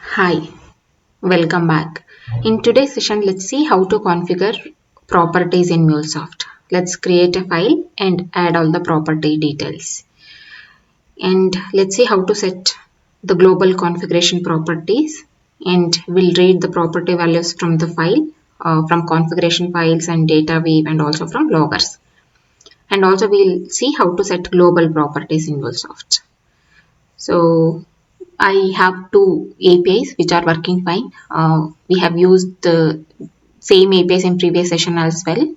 Hi, welcome back. In today's session, let's see how to configure properties in Mulesoft. Let's create a file and add all the property details. And let's see how to set the global configuration properties. And we'll read the property values from the file, from configuration files and DataWeave, and also from loggers. And also we'll see how to set global properties in Mulesoft. So I have two APIs which are working fine. We have used the same APIs in previous session as well.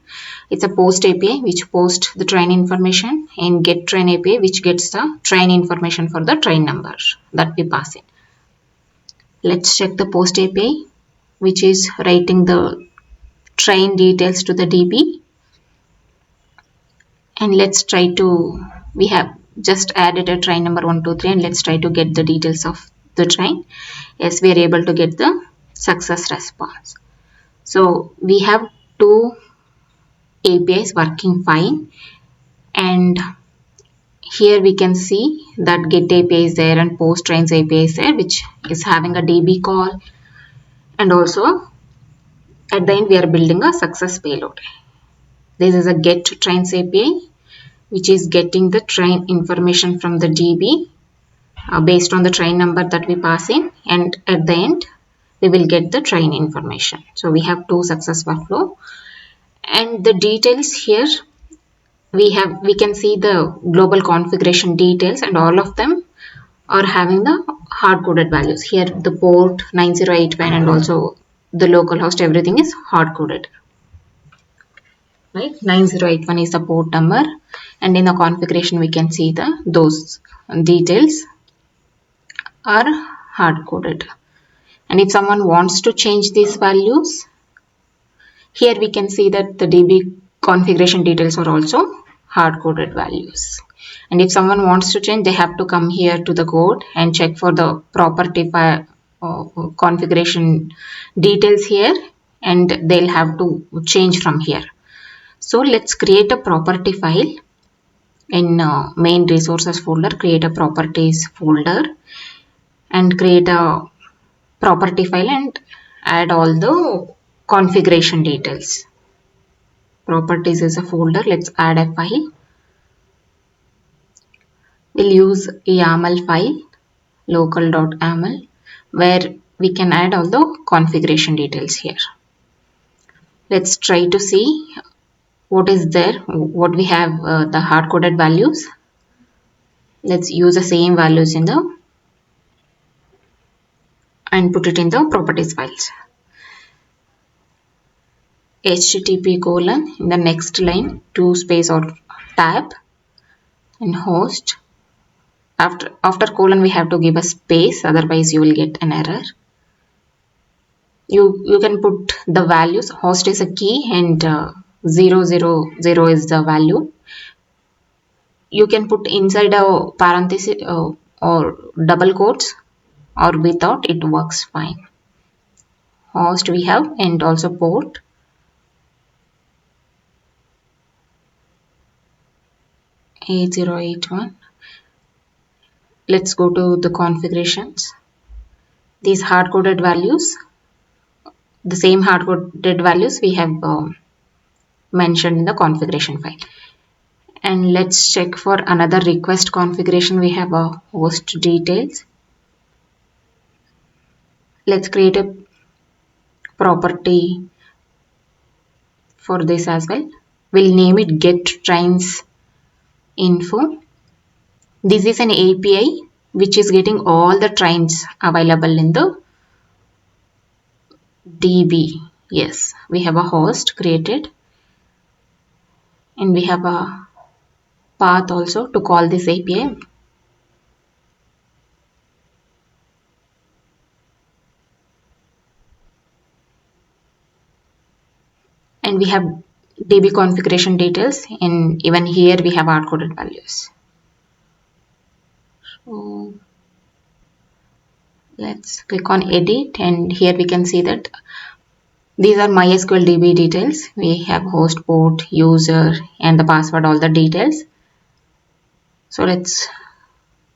It's a post API which posts the train information, and get train API which gets the train information for the train number that we pass in. Let's check the post API which is writing the train details to the DB. And let's try to, we have just added a train number 123, and let's try to get the details of the train. Yes, we are able to get the success response. So we have two APIs working fine, and here we can see that get API is there and post trains API is there, which is having a DB call, and also at the end we are building a success payload. This is a get trains API which is getting the train information from the DB based on the train number that we pass in, and at the end we will get the train information. So we have two success workflow, and the details here we can see the global configuration details, and all of them are having the hard-coded values. Here the port 9081 and also the localhost, everything is hard-coded. Right, 9081 is the port number, and in the configuration we can see those details are hard-coded. And if someone wants to change these values, here we can see that the DB configuration details are also hard-coded values. And if someone wants to change, they have to come here to the code and check for the property configuration details here, and they'll have to change from here. So let's create a property file in main resources folder, create a properties folder, and create a property file and add all the configuration details. Properties is a folder. Let's add a file. We'll use a YAML file, local.yaml, where we can add all the configuration details here. Let's try to see what is there, what we have, the hard-coded values. Let's use the same values in the and put it in the properties files. http:// in the next line 2 space or tab and host. After colon we have to give a space, otherwise you will get an error. You can put the values. Host is a key and 000 is the value. You can put inside a parenthesis or double quotes, or without, it works fine. Host we have, and also port. A081. Let's go to the configurations. These hard-coded values, the same hard-coded values we have mentioned in the configuration file. And let's check for another request configuration. We have a host details. Let's create a property for this as well. We'll name it get trains info. This is an API which is getting all the trains available in the DB. Yes, we have a host created, and we have a path also to call this API. And we have DB configuration details, and even here we have hard-coded values. So let's click on edit, and here we can see that these are MySQL DB details. We have host, port, user, and the password, all the details. So let's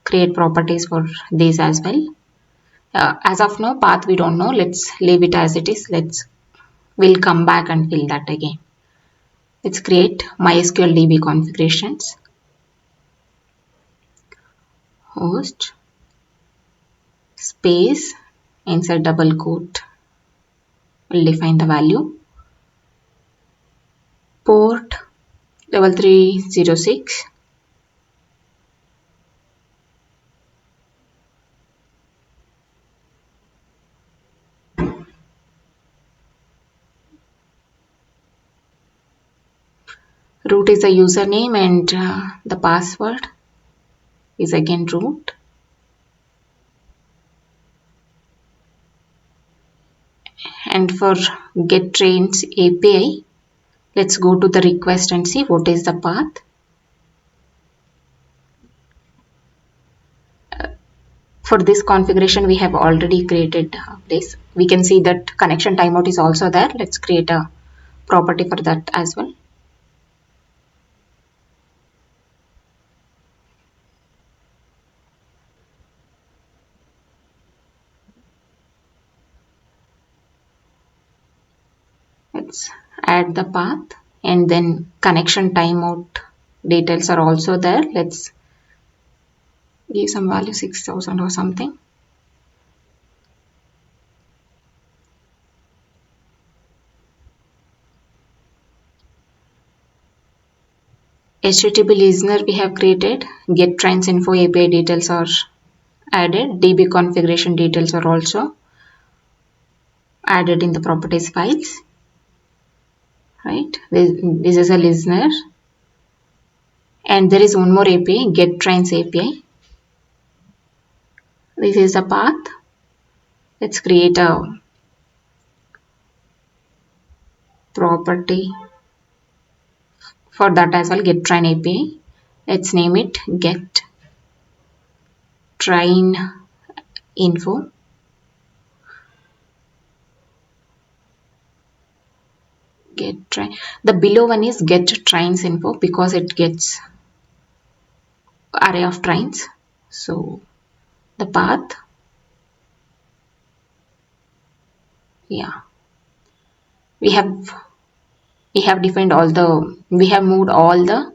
create properties for these as well. As of now, path we don't know. Let's leave it as it is. We'll come back and fill that again. Let's create MySQL DB configurations. Host space inside double quote. We'll define the value. Port 3306. Root is the username and the password is again root. And for getTrains API, let's go to the request and see what is the path. For this configuration, we have already created this. We can see that connection timeout is also there. Let's create a property for that as well. Let's add the path, and then connection timeout details are also there. Let's give some value 6000 or something. HTTP listener we have created. GetTrains info API details are added. DB configuration details are also added in the properties files. Right, this is a listener, and there is one more API, getTrains API. This is a path. Let's create a property for that as well, getTrain API. Let's name it getTrain info. GetTrain. The below one is getTrains info because it gets array of trains. So the path, yeah, we have defined all the, we have moved all the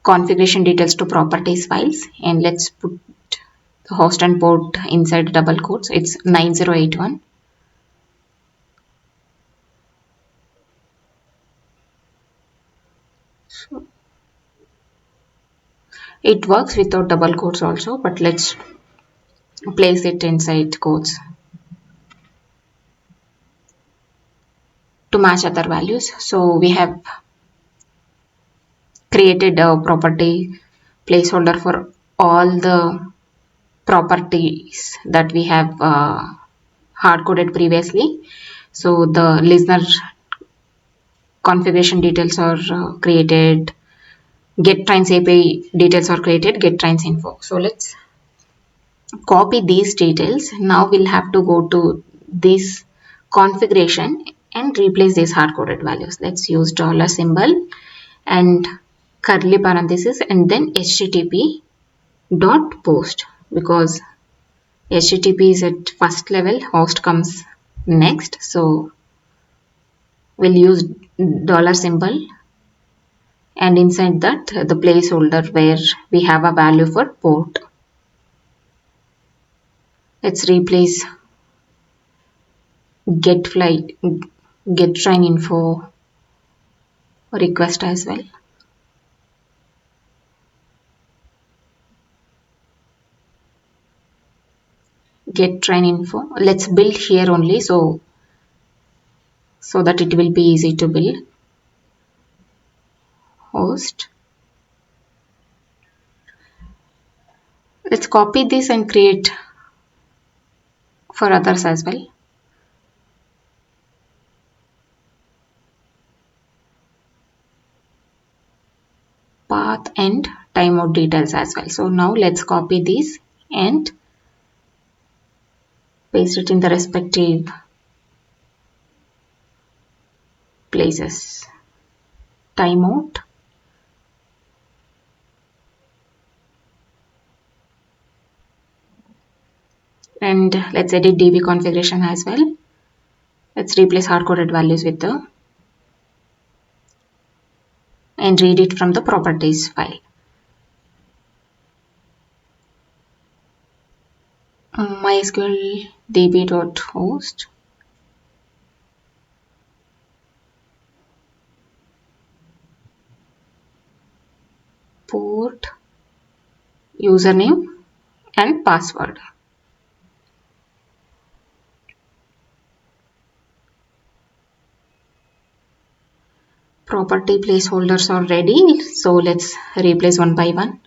configuration details to properties files, and let's put the host and port inside double quotes. It's 9081. So it works without double quotes also, but let's place it inside quotes to match other values. So we have created a property placeholder for all the properties that we have hard coded previously. So the listener configuration details are created, getTrains API details are created, getTrains info. So let's copy these details. Now we'll have to go to this configuration and replace these hard coded values. Let's use dollar symbol and curly parenthesis and then http dot post, because HTTP is at first level, host comes next. So we'll use dollar symbol, and inside that the placeholder where we have a value for port. Let's replace getTrain info request as well. GetTrain info. Let's build here only, so that it will be easy to build. Host. Let's copy this and create for others as well. Path and timeout details as well. So now let's copy these and paste it in the respective places. Timeout. and let's edit DB configuration as well. Let's replace hard-coded values with the and read it from the properties file. MySQL db.host port, username and password. Property placeholders are ready, so let's replace one by one.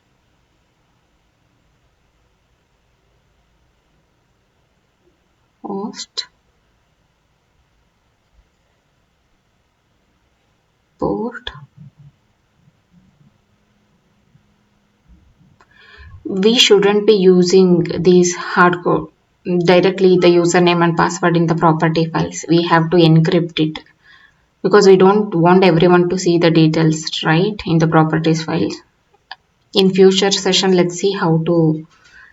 Host, port. We shouldn't be using these hardcode directly the username and password in the property files. We have to encrypt it because we don't want everyone to see the details, right, in the properties files. In future session, let's see how to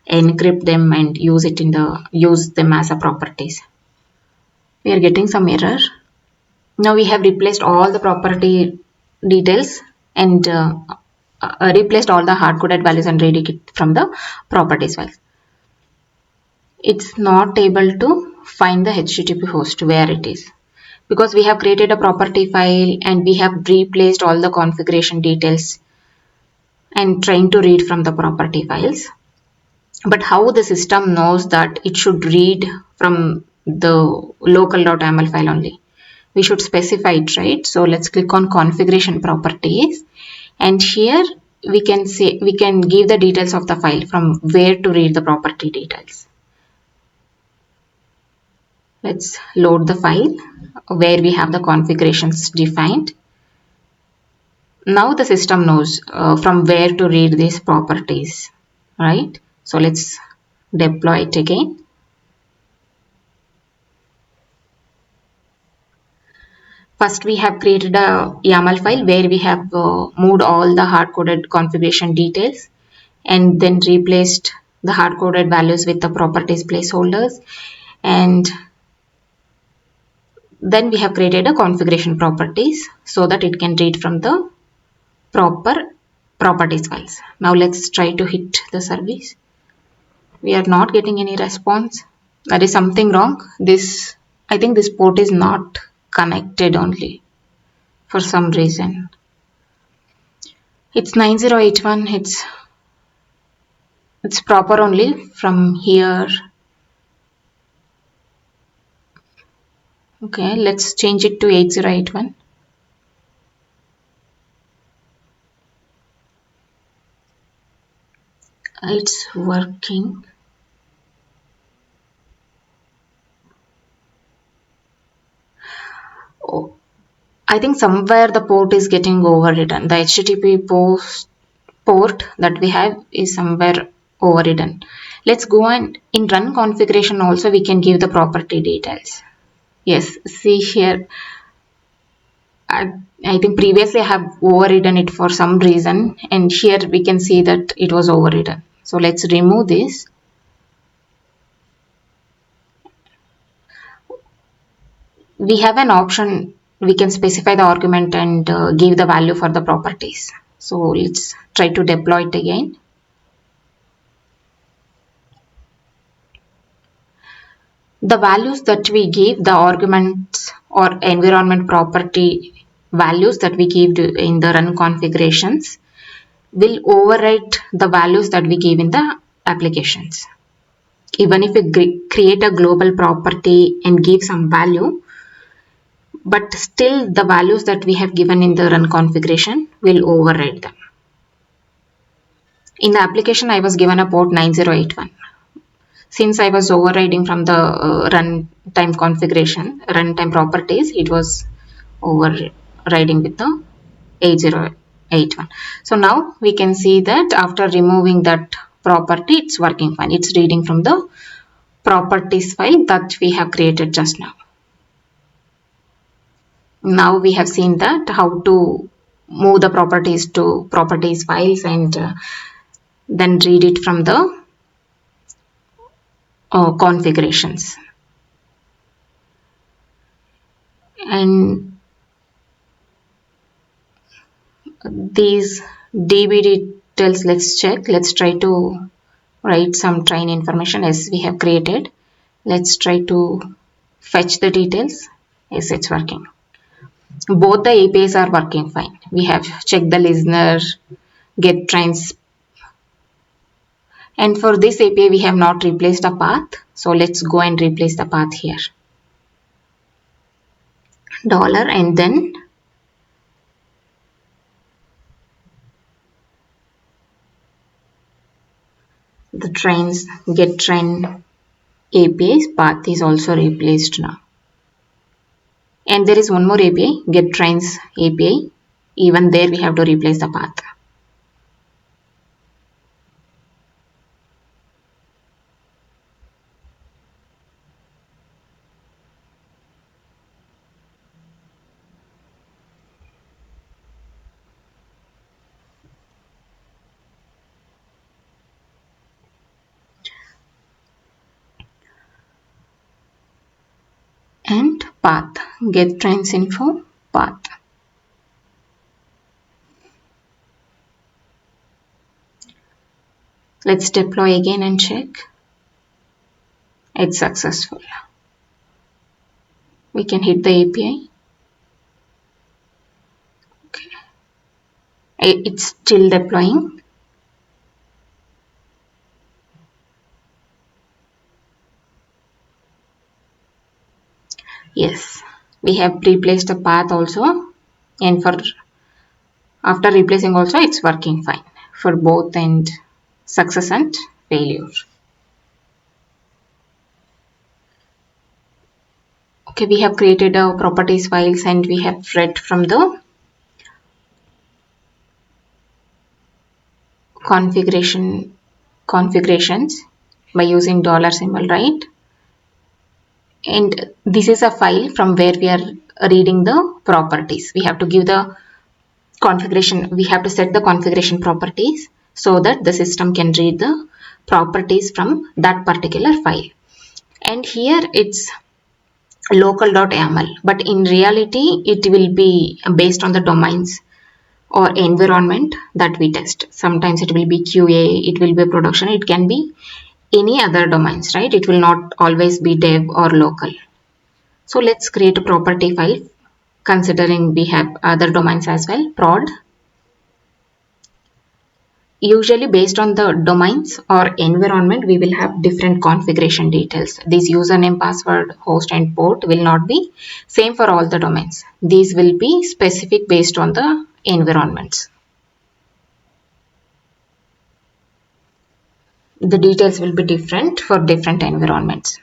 encrypt them and use them as a properties. We are getting some error. Now we have replaced all the property details and replaced all the hard-coded values and read it from the properties file. It's not able to find the http host where it is because we have created a property file and we have replaced all the configuration details and trying to read from the property files. But how the system knows that it should read from the local.yaml file only? We should specify it, right? So let's click on configuration properties, and here we can give the details of the file from where to read the property details. Let's load the file where we have the configurations defined. Now the system knows from where to read these properties, right? So let's deploy it again. First, we have created a YAML file where we have moved all the hard-coded configuration details and then replaced the hard-coded values with the properties placeholders, and then we have created a configuration properties so that it can read from the proper properties files. Now let's try to hit the service. We are not getting any response. There is something wrong. I think this port is not connected only for some reason. It's 9081. It's proper only from here. Okay, let's change it to 8081. It's working. Oh, I think somewhere the port is getting overridden. The HTTP port that we have is somewhere overridden. Let's go and in run configuration also we can give the property details. Yes, see here. I think previously I have overridden it for some reason, and here we can see that it was overridden. So let's remove this. We have an option, we can specify the argument and give the value for the properties. So let's try to deploy it again. The values that we give, the arguments or environment property values that we give in the run configurations will overwrite the values that we give in the applications. Even if we create a global property and give some value, but still the values that we have given in the run configuration will override them. In the application, I was given a port 9081. Since I was overriding from the runtime configuration, runtime properties, it was overriding with the 8081. So now we can see that after removing that property, it's working fine. It's reading from the properties file that we have created just now. Now we have seen that how to move the properties to properties files and then read it from the configurations. And these DB details, let's check. Let's try to write some train information as we have created. Let's try to fetch the details. Yes, it's working. Both the APIs are working fine. We have checked the listener, get trains, and for this API we have not replaced a path. So let's go and replace the path here. Dollar and then the trains get train API's path is also replaced now. And there is one more API, get trains API. Even there we have to replace the path. And path, get trains info path. Let's deploy again and check. It's successful. We can hit the API. Okay. It's still deploying. Yes, we have replaced the path also, and for after replacing also it's working fine for both and success and failure. Okay, we have created a properties files and we have read from the configurations by using dollar symbol, right? And this is a file from where we are reading the properties. We have to give the configuration, we have to set the configuration properties so that the system can read the properties from that particular file. And here it's local.yaml, but in reality it will be based on the domains or environment that we test. Sometimes it will be QA, it will be production, it can be any other domains, right? It will not always be dev or local. So let's create a property file considering we have other domains as well. Prod. Usually based on the domains or environment, we will have different configuration details. These username, password, host and port will not be same for all the domains. These will be specific based on the environments. The details will be different for different environments.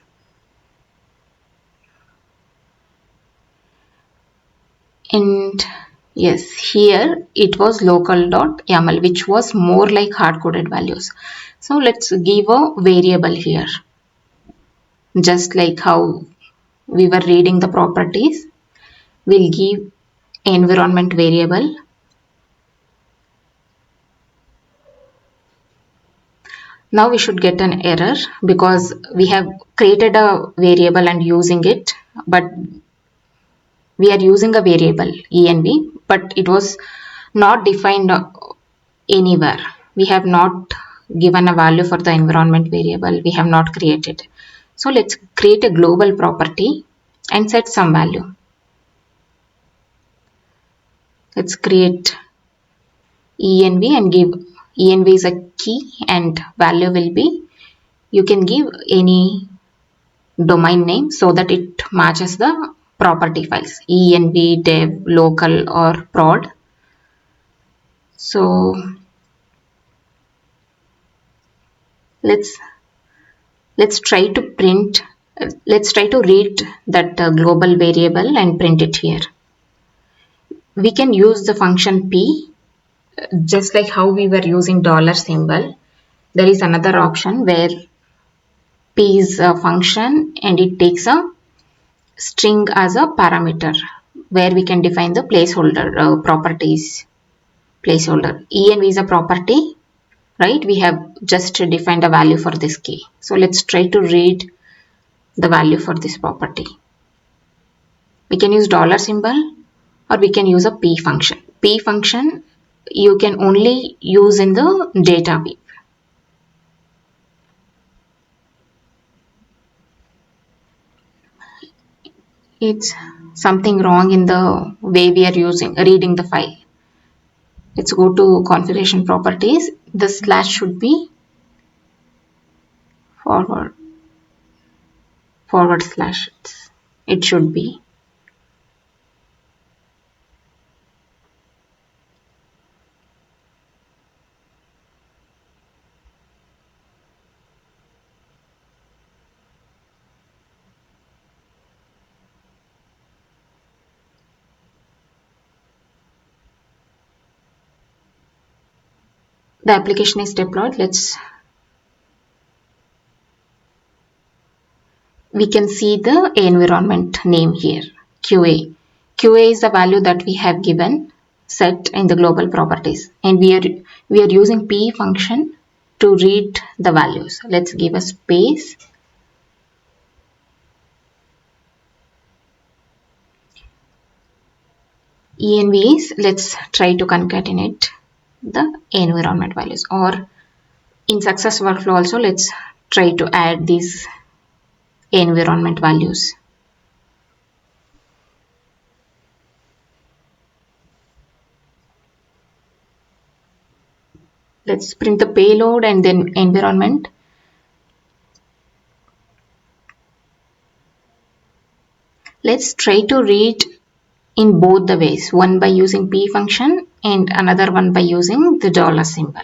And yes, here it was local.yaml, which was more like hard-coded values. So let's give a variable here. Just like how we were reading the properties, we'll give environment variable. Now we should get an error because we have created a variable and using it, but we are using a variable env, but it was not defined anywhere. We have not given a value for the environment variable. We have not created. So let's create a global property and set some value. Let's create env and give env is a key and value will be, you can give any domain name so that it matches the property files, env, dev, local or prod. So let's try to read that global variable and print it here. We can use the function p, just like how we were using dollar symbol. There is another option where p is a function and it takes a string as a parameter, where we can define the placeholder properties. Placeholder env is a property, right? We have just defined a value for this key. So let's try to read the value for this property. We can use dollar symbol or we can use a p function. P function you can only use in the DataWeave. It's something wrong in the way we are reading the file. Let's go to configuration properties. The slash should be forward slash. It should be. The application is deployed. We can see the environment name here, QA. QA is the value that we have given set in the global properties, and we are using p function to read the values. Let's give a space. Env is, let's try to concatenate the environment values, or in success workflow also let's try to add these environment values. Let's print the payload and then environment. Let's try to read in both the ways, one by using p function and another one by using the dollar symbol.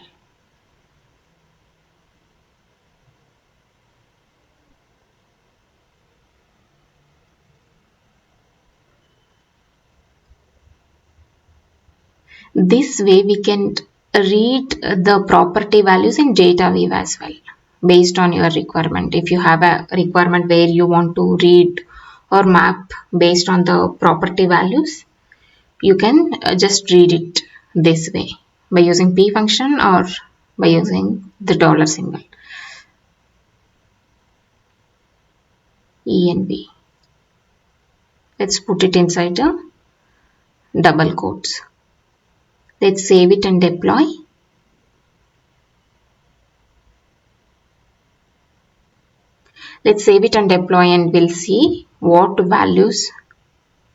This way we can read the property values in DataWeave as well, based on your requirement. If you have a requirement where you want to read or map based on the property values, you can just read it this way by using p function or by using the dollar symbol. env. Let's put it inside the double quotes. Let's save it and deploy. Let's save it and deploy, and we'll see what values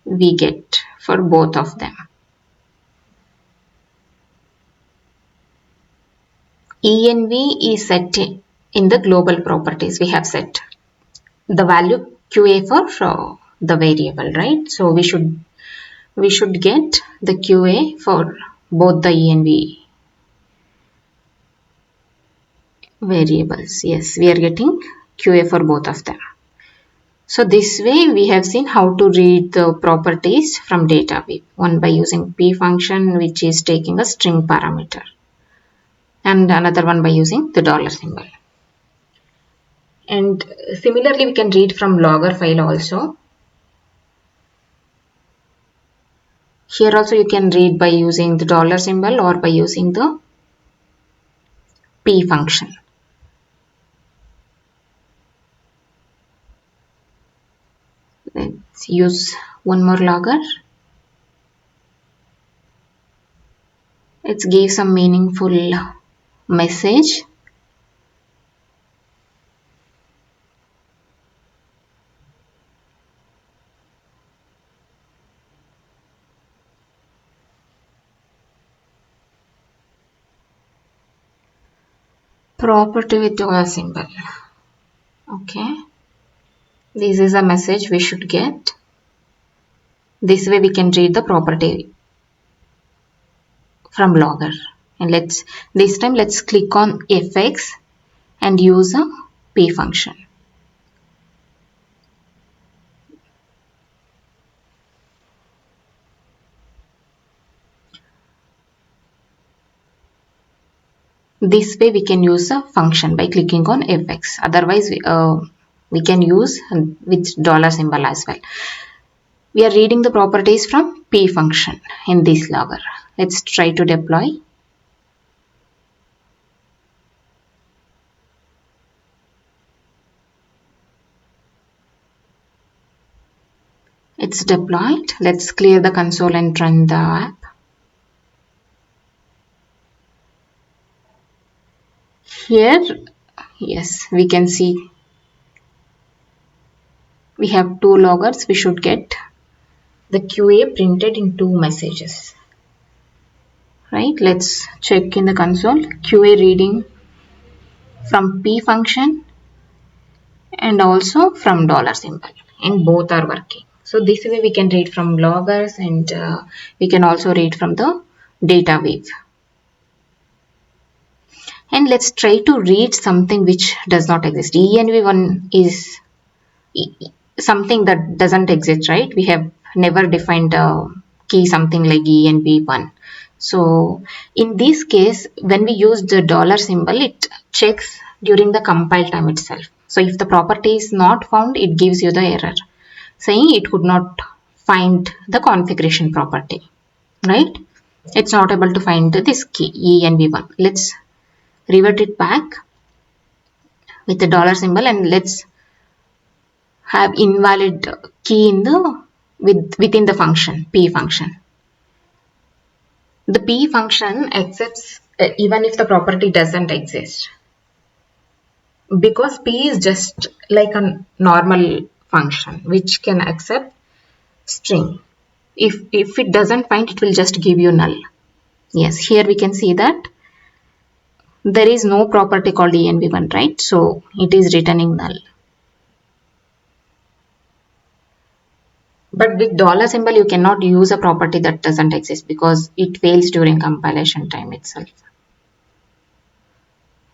we get for both of them. env is set in the global properties. We have set the value QA for the variable, right? So we should get the QA for both the env variables. Yes, we are getting QA for both of them. So this way we have seen how to read the properties from DataWeave, one by using p function, which is taking a string parameter, and another one by using the dollar symbol. And similarly we can read from logger file also. Here also you can read by using the dollar symbol or by using the p function. Let's use one more logger. Let's give some meaningful message. Property with dollar symbol. Okay. This is a message we should get. This way we can read the property from logger. And this time let's click on fx and use a p function. This way we can use a function by clicking on fx. Otherwise we can use with dollar symbol as well. We are reading the properties from p function in this logger. Let's try to deploy. It's deployed. Let's clear the console and run the app. Here, yes, we can see we have 2 loggers. We should get the QA printed in 2 messages. Right, let's check in the console. QA reading from P function and also from $symbol, and both are working. So this way we can read from loggers, and we can also read from the DataWeave. And let's try to read something which does not exist. env1 is something that doesn't exist, right? We have never defined a key something like env1. So in this case, when we use the $symbol, it checks during the compile time itself. So if the property is not found, it gives you the error saying it could not find the configuration property, right? It's not able to find this key env1. Let's revert it back with the $symbol, and let's have invalid key in the within the function P function. The P function accepts even if the property doesn't exist, because P is just like a normal function which can accept string. If it doesn't find, it will just give you null. Yes, here we can see that there is no property called env1, right? So it is returning null. But with $symbol, you cannot use a property that doesn't exist because it fails during compilation time itself.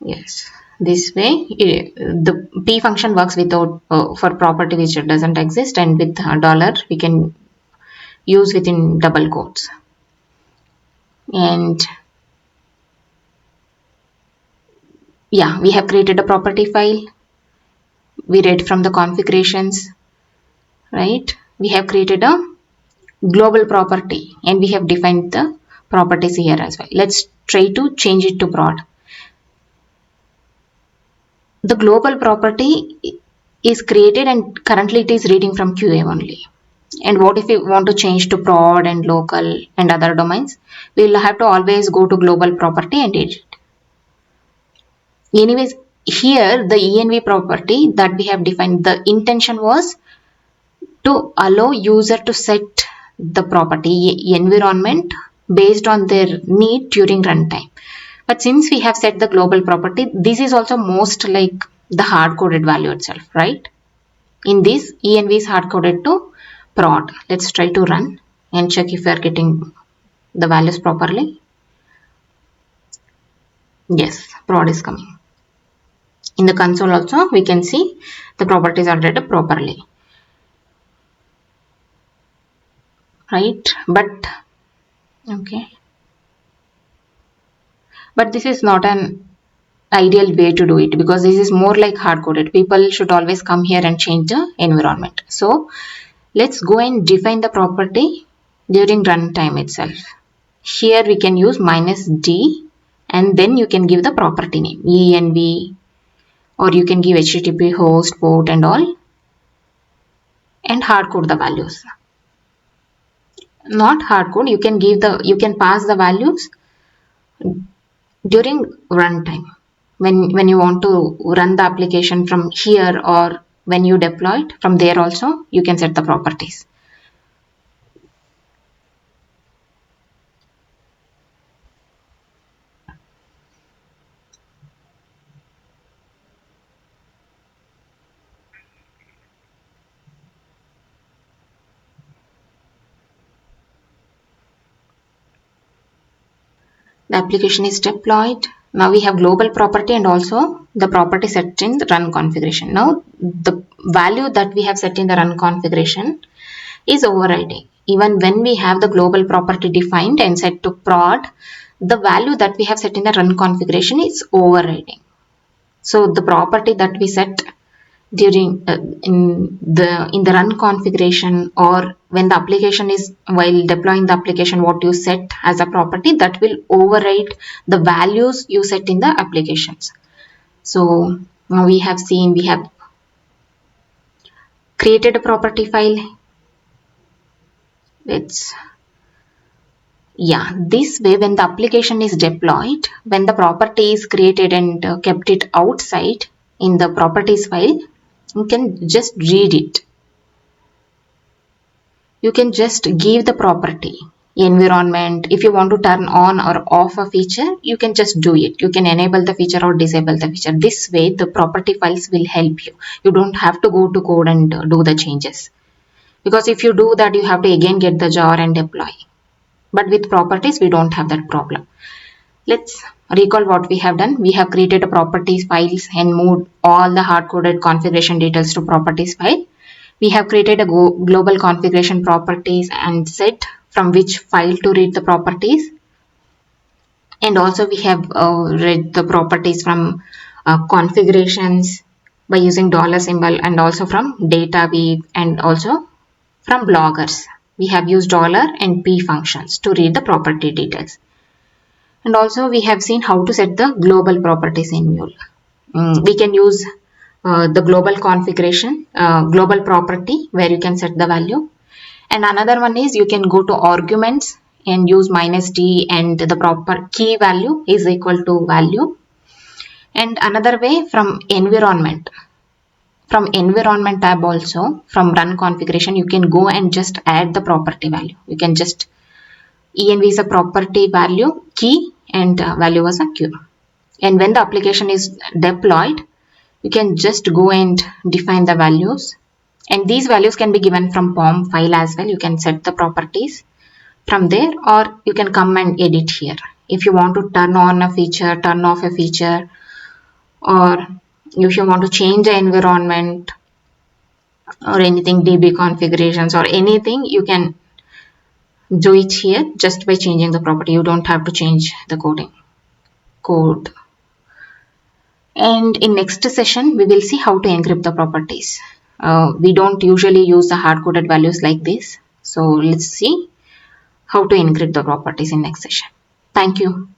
Yes, this way the P function works without for property which doesn't exist, and with dollar we can use within double quotes. And yeah, we have created a property file. We read from the configurations, right? We have created a global property and we have defined the properties here as well. Let's try to change it to prod. The global property is created and currently it is reading from QA only. And what if we want to change to prod and local and other domains? We will have to always go to global property and edit. Anyways, here the env property that we have defined, the intention was to allow user to set the property environment based on their need during runtime. But since we have set the global property, this is also most like the hard-coded value itself, right? In this, env is hard-coded to prod. Let's try to run and check if we are getting the values properly. Yes, prod is coming. In the console also, we can see the properties are read properly. Right? But, okay. But this is not an ideal way to do it because this is more like hard-coded. People should always come here and change the environment. So let's go and define the property during runtime itself. Here we can use -d and then you can give the property name env, or you can give http host port and all, and hard code the values. Not hard code, you can pass the values during runtime. When you want to run the application from here, or when you deploy it from there also, you can set the properties. The application is deployed. Now we have global property and also the property set in the run configuration. Now the value that we have set in the run configuration is overriding. Even when we have the global property defined and set to prod, the value that we have set in the run configuration is overriding. So the property that we set during in the run configuration, or when the application is while deploying the application, what you set as a property, that will override the values you set in the applications. So now we have created a property file. Let's, yeah, this way when the application is deployed, when the property is created and kept it outside in the properties file, you can just read it. You can just give the property environment. If you want to turn on or off a feature, you can just do it. You can enable the feature or disable the feature. This way the property files will help you. You don't have to go to code and do the changes, because if you do that, you have to again get the jar and deploy. But with properties, we don't have that problem. Let's recall what we have done. We have created a properties files and moved all the hard-coded configuration details to properties file. We have created a global configuration properties and set from which file to read the properties. And also we have read the properties from configurations by using $symbol, and also from DataWeave, and also from bloggers. We have used $and p functions to read the property details. And also we have seen how to set the global properties in Mule. We can use the global configuration, global property, where you can set the value. And another one is you can go to arguments and use -d, and the proper key value is equal to value. And another way, from environment. From environment tab also, from run configuration, you can go and just add the property value. You can just env is a property value key, and value was a q. And when the application is deployed, you can just go and define the values, and these values can be given from POM file as well. You can set the properties from there, or you can come and edit here. If you want to turn on a feature, turn off a feature, or if you want to change the environment or anything, DB configurations or anything, you can do it here just by changing the property. You don't have to change the code. And in next session, we will see how to encrypt the properties. We don't usually use the hard-coded values like this. So let's see how to encrypt the properties in next session. Thank you.